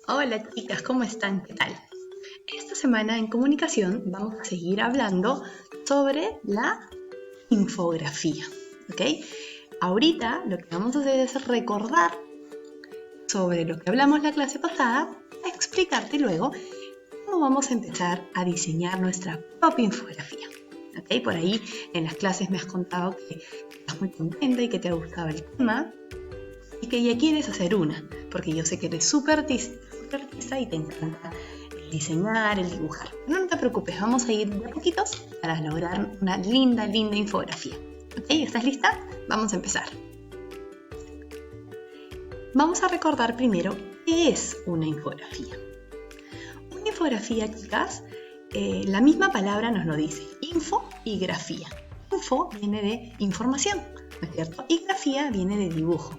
Hola chicas, ¿cómo están? ¿Qué tal? Esta semana en comunicación vamos a seguir hablando sobre la infografía, ¿ok? Ahorita lo que vamos a hacer es recordar sobre lo que hablamos la clase pasada, explicarte luego cómo vamos a empezar a diseñar nuestra propia infografía, ¿ok? Por ahí en las clases me has contado que estás muy contenta y que te ha gustado el tema y que ya quieres hacer una, porque yo sé que eres súper artista y te encanta el diseñar, el dibujar. No te preocupes, vamos a ir de a poquitos para lograr una linda infografía. ¿Ok? ¿Estás lista? Vamos a empezar. Vamos a recordar primero qué es una infografía. Una infografía, chicas, la misma palabra nos lo dice, info y grafía. Info viene de información, ¿no es cierto? Y grafía viene de dibujo.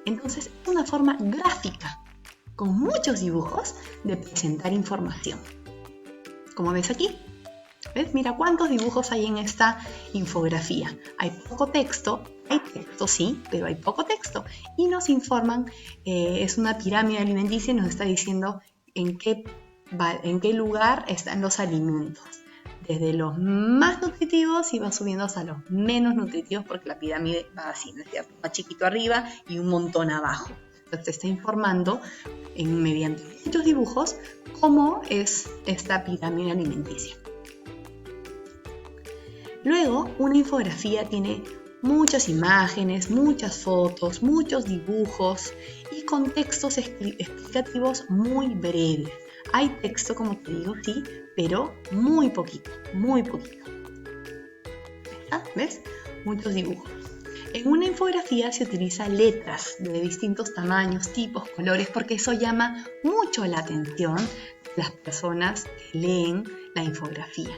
Entonces es una forma gráfica, con muchos dibujos, de presentar información. Como ves aquí, ¿ves? Mira cuántos dibujos hay en esta infografía. Hay poco texto, sí, pero hay poco texto. Y nos informan, es una pirámide alimenticia y nos está diciendo en qué lugar están los alimentos. Desde los más nutritivos y va subiendo hasta los menos nutritivos porque la pirámide va así, ¿no es cierto? Más chiquito arriba y un montón abajo. Entonces te está informando mediante muchos dibujos cómo es esta pirámide alimenticia. Luego, una infografía tiene muchas imágenes, muchas fotos, muchos dibujos y contextos explicativos muy breves. Hay texto, como te digo, sí, pero muy poquito, muy poquito. ¿Ves? Muchos dibujos. En una infografía se utiliza letras de distintos tamaños, tipos, colores, porque eso llama mucho la atención de las personas que leen la infografía.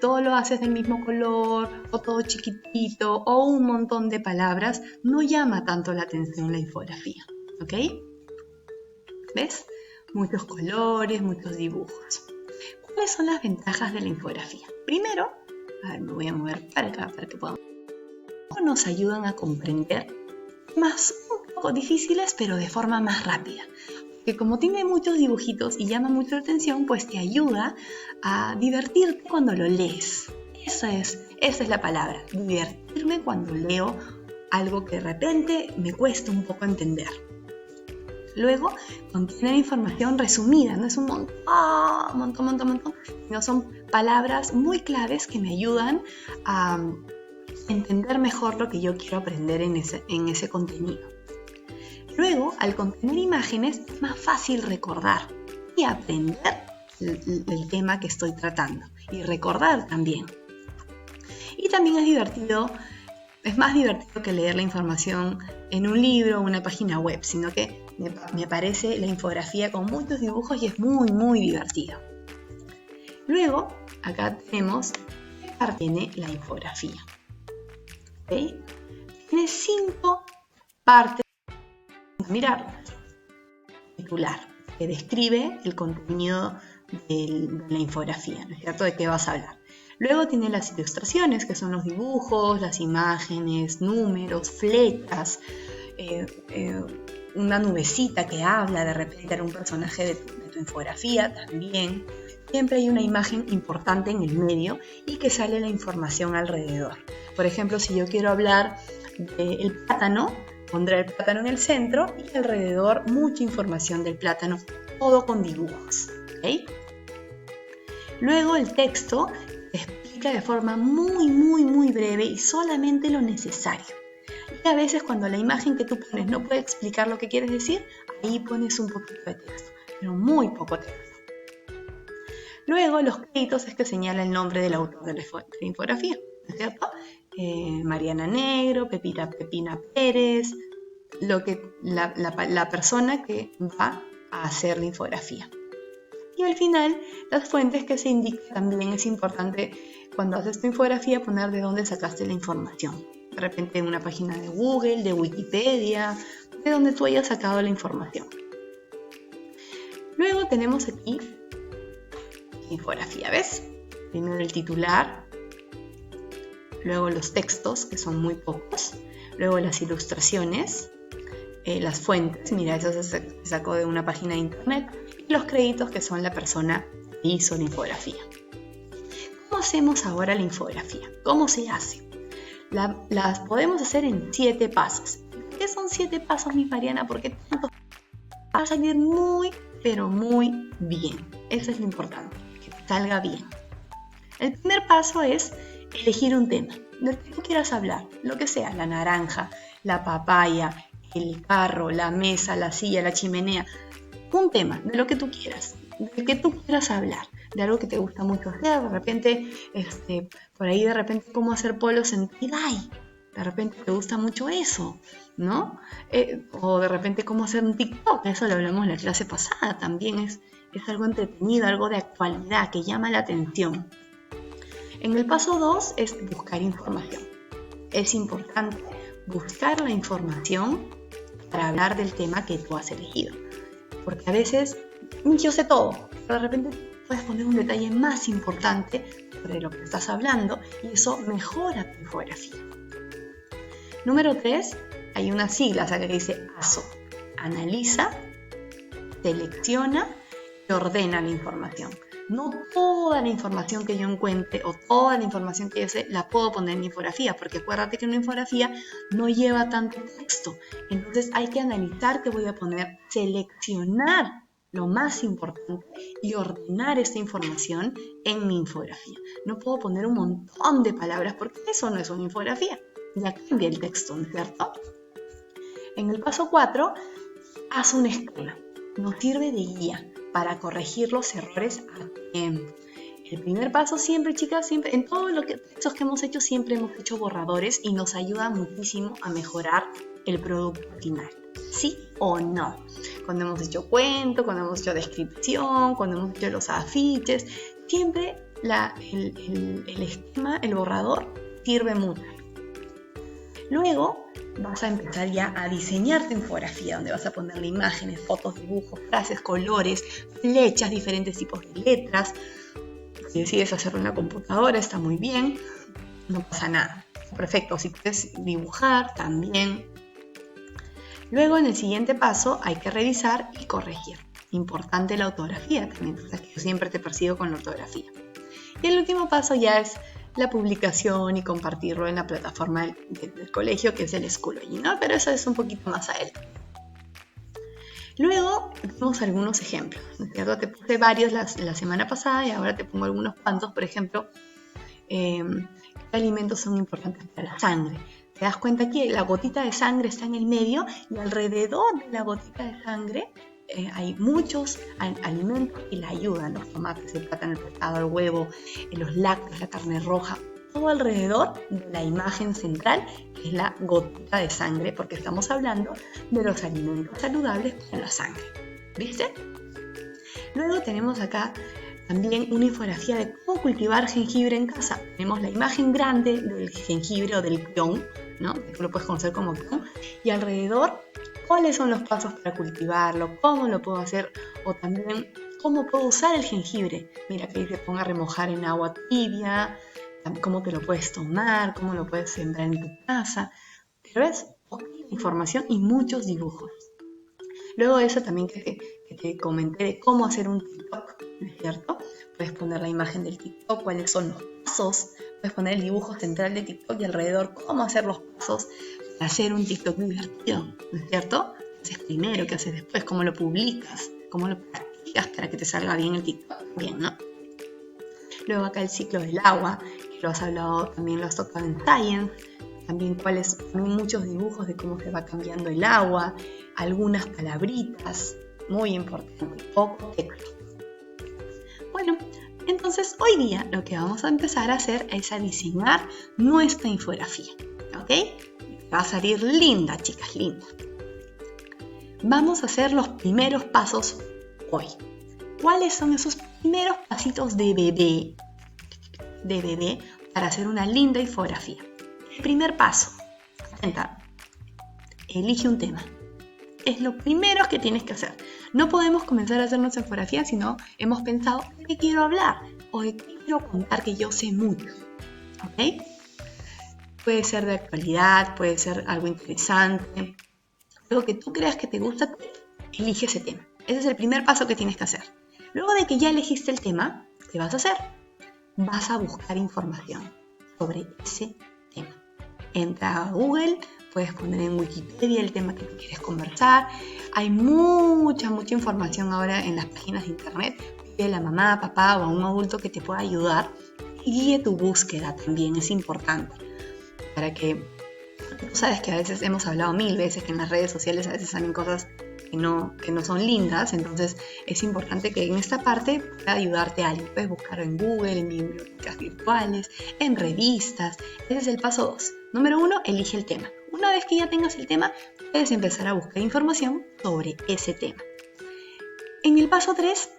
Todo lo haces del mismo color, o todo chiquitito, o un montón de palabras, no llama tanto la atención la infografía, ¿ok? ¿Ves? Muchos colores, muchos dibujos. ¿Cuáles son las ventajas de la infografía? Primero, me voy a mover para acá para que podamos. Nos ayudan a comprender temas un poco difíciles, pero de forma más rápida. Que como tiene muchos dibujitos y llama mucho la atención, pues te ayuda a divertirte cuando lo lees. Esa es la palabra, divertirme cuando leo algo que de repente me cuesta un poco entender. Luego, contiene información resumida, no es un montón, sino son palabras muy claves que me ayudan a entender mejor lo que yo quiero aprender en ese contenido. Luego, al contener imágenes, es más fácil recordar y aprender el tema que estoy tratando y recordar también. Y también es más divertido que leer la información en un libro o una página web, sino que me aparece la infografía con muchos dibujos y es muy, muy divertido. Luego, acá tenemos qué parte tiene la infografía. ¿Okay? Tiene 5 partes a mirar. Titular, que describe el contenido de la infografía, ¿no es cierto? ¿De qué vas a hablar? Luego tiene las ilustraciones, que son los dibujos, las imágenes, números, flechas, una nubecita que habla de repente a un personaje de tu infografía también. Siempre hay una imagen importante en el medio y que sale la información alrededor. Por ejemplo, si yo quiero hablar del plátano, pondré el plátano en el centro y alrededor mucha información del plátano, todo con dibujos. ¿Okay? Luego el texto explica de forma muy breve y solamente lo necesario. Y a veces cuando la imagen que tú pones no puede explicar lo que quieres decir, ahí pones un poquito de texto, pero muy poco texto. Luego los créditos es que señala el nombre del autor de la infografía, ¿no es cierto? Mariana Negro, Pepina Pérez, la persona que va a hacer la infografía. Y al final, las fuentes que se indican también es importante cuando haces tu infografía poner de dónde sacaste la información. De repente en una página de Google, de Wikipedia, de donde tú hayas sacado la información. Luego tenemos aquí infografía, ¿ves? Primero el titular, luego los textos, que son muy pocos, luego las ilustraciones, las fuentes, mira, eso se sacó de una página de internet, y los créditos, que son la persona que hizo la infografía. ¿Cómo hacemos ahora la infografía? ¿Cómo se hace? Las podemos hacer en 7 pasos. ¿Qué son 7 pasos, mi Mariana? Porque tantos va a salir muy, pero muy bien. Eso es lo importante, que te salga bien. El primer paso es elegir un tema del que tú quieras hablar, lo que sea, la naranja, la papaya, el carro, la mesa, la silla, la chimenea. Un tema de lo que tú quieras, del que tú quieras hablar, de algo que te gusta mucho hacer, de repente, por ahí de repente cómo hacer polos en tie-dye, de repente te gusta mucho eso, ¿no? O de repente cómo hacer un TikTok, eso lo hablamos en la clase pasada, también es algo entretenido, algo de actualidad que llama la atención. En el paso 2 es buscar información. Es importante buscar la información para hablar del tema que tú has elegido. Porque a veces yo sé todo, pero de repente puedes poner un detalle más importante sobre lo que estás hablando y eso mejora tu infografía. Número 3, hay una sigla que dice ASO. Analiza, selecciona y ordena la información. No toda la información que yo encuentre o toda la información que yo sé la puedo poner en mi infografía, porque acuérdate que una infografía no lleva tanto texto. Entonces hay que analizar qué voy a poner, seleccionar lo más importante y ordenar esta información en mi infografía. No puedo poner un montón de palabras porque eso no es una infografía. Ya cambia el texto, ¿no es cierto? En el paso 4, haz un esquema. Nos sirve de guía para corregir los errores a tiempo. El primer paso siempre, chicas, siempre, en todos los textos que hemos hecho, siempre hemos hecho borradores y nos ayuda muchísimo a mejorar el producto final. ¿Sí o no? Cuando hemos hecho cuento, cuando hemos hecho descripción, cuando hemos hecho los afiches, siempre el esquema, el borrador, sirve mucho. Luego vas a empezar ya a diseñar tu infografía, donde vas a ponerle imágenes, fotos, dibujos, frases, colores, flechas, diferentes tipos de letras. Si decides hacerlo en la computadora, está muy bien, no pasa nada. Perfecto, si quieres dibujar, también. Luego, en el siguiente paso, hay que revisar y corregir. Importante la ortografía también, o sea que yo siempre te persigo con la ortografía. Y el último paso ya es la publicación y compartirlo en la plataforma del colegio, que es el Schoology, ¿no? Pero eso es un poquito más adelante. Luego vemos algunos ejemplos, ¿no es cierto? Te puse varios la semana pasada y ahora te pongo algunos cuantos. Por ejemplo, ¿qué alimentos son importantes para la sangre? Te das cuenta que la gotita de sangre está en el medio y alrededor de la gotita de sangre hay muchos alimentos que la ayudan, los tomates, el plátano, el pescado, el huevo, los lácteos, la carne roja, todo alrededor de la imagen central, que es la gotita de sangre, porque estamos hablando de los alimentos saludables para la sangre. ¿Viste? Luego tenemos acá también una infografía de cómo cultivar jengibre en casa. Tenemos la imagen grande del jengibre o del pion, ¿no? Tú lo puedes conocer como pion, y alrededor cuáles son los pasos para cultivarlo, cómo lo puedo hacer o también cómo puedo usar el jengibre. Mira que dice ponga a remojar en agua tibia, cómo te lo puedes tomar, cómo lo puedes sembrar en tu casa. Pero es información y muchos dibujos. Luego de eso también que te comenté de cómo hacer un TikTok, ¿no es cierto? Puedes poner la imagen del TikTok, cuáles son los pasos, puedes poner el dibujo central de TikTok y alrededor cómo hacer los pasos para hacer un TikTok divertido, ¿no es cierto? ¿Qué haces primero? ¿Qué haces después? ¿Cómo lo publicas? ¿Cómo lo practicas para que te salga bien el TikTok? Bien, ¿no? Luego acá el ciclo del agua, que lo has hablado, también lo has tocado en Science. También muchos dibujos de cómo se va cambiando el agua, algunas palabritas, muy importante, poco texto. Bueno, entonces hoy día lo que vamos a empezar a hacer es a diseñar nuestra infografía, ¿ok? Va a salir linda, chicas, linda. Vamos a hacer los primeros pasos hoy. ¿Cuáles son esos primeros pasitos de bebé para hacer una linda infografía? El primer paso, elige un tema. Es lo primero que tienes que hacer. No podemos comenzar a hacer nuestra infografía si no hemos pensado de qué quiero hablar o de qué quiero contar que yo sé mucho. ¿Ok? Puede ser de actualidad, puede ser algo interesante, algo que tú creas que te gusta, elige ese tema. Ese es el primer paso que tienes que hacer. Luego de que ya elegiste el tema, ¿qué vas a hacer? Vas a buscar información sobre ese tema. Entra a Google, puedes poner en Wikipedia el tema que tú quieres conversar. Hay mucha información ahora en las páginas de internet. Pide a la mamá, papá o a un adulto que te pueda ayudar y guíe tu búsqueda también, es importante. Para que, tú sabes que a veces hemos hablado 1000 veces que en las redes sociales a veces salen cosas que no son lindas, entonces es importante que en esta parte pueda ayudarte a alguien. Puedes buscar en Google, en bibliotecas virtuales, en revistas. Ese es el paso 2. Número 1, elige el tema. Una vez que ya tengas el tema, puedes empezar a buscar información sobre ese tema. En el paso 3,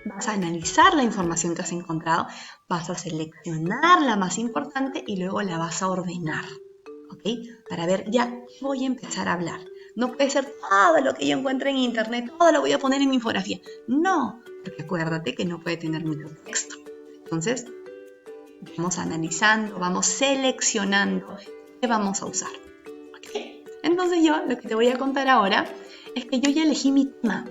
vas a analizar la información que has encontrado, vas a seleccionar la más importante y luego la vas a ordenar, ¿ok? Para ver ya qué voy a empezar a hablar. No puede ser todo lo que yo encuentre en internet, todo lo voy a poner en mi infografía. No, porque acuérdate que no puede tener mucho texto. Entonces, vamos analizando, vamos seleccionando qué vamos a usar, ¿ok? Entonces yo lo que te voy a contar ahora es que yo ya elegí mi tema.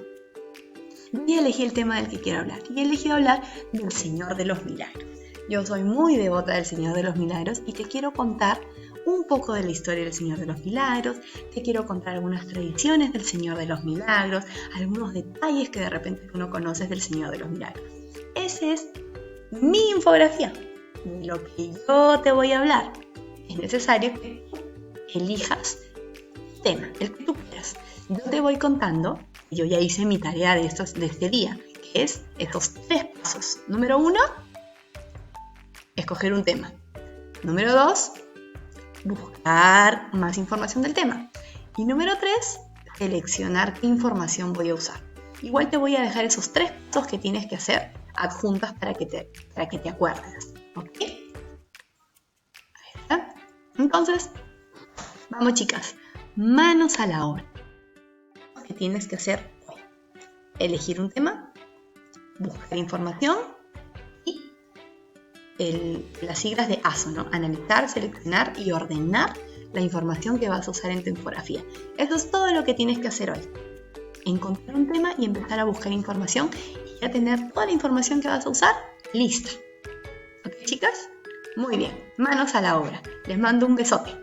Y elegí el tema del que quiero hablar. Y elegí hablar del Señor de los Milagros. Yo soy muy devota del Señor de los Milagros y te quiero contar un poco de la historia del Señor de los Milagros. Te quiero contar algunas tradiciones del Señor de los Milagros, algunos detalles que de repente tú no conoces del Señor de los Milagros. Esa es mi infografía. De lo que yo te voy a hablar. Es necesario que elijas el tema, el que tú quieras. Yo te voy contando. Yo ya hice mi tarea de este día, que es estos 3 pasos. Número 1, escoger un tema. Número 2, buscar más información del tema. Y número 3, seleccionar qué información voy a usar. Igual te voy a dejar esos 3 pasos que tienes que hacer adjuntas para que te acuerdes. ¿Ok? Ahí está. Entonces, vamos chicas, manos a la obra. ¿Qué tienes que hacer hoy? Elegir un tema, buscar información y las siglas de ASO, ¿no? Analizar, seleccionar y ordenar la información que vas a usar en tu infografía. Eso es todo lo que tienes que hacer hoy. Encontrar un tema y empezar a buscar información y ya tener toda la información que vas a usar lista. ¿Ok, chicas? Muy bien, manos a la obra. Les mando un besote.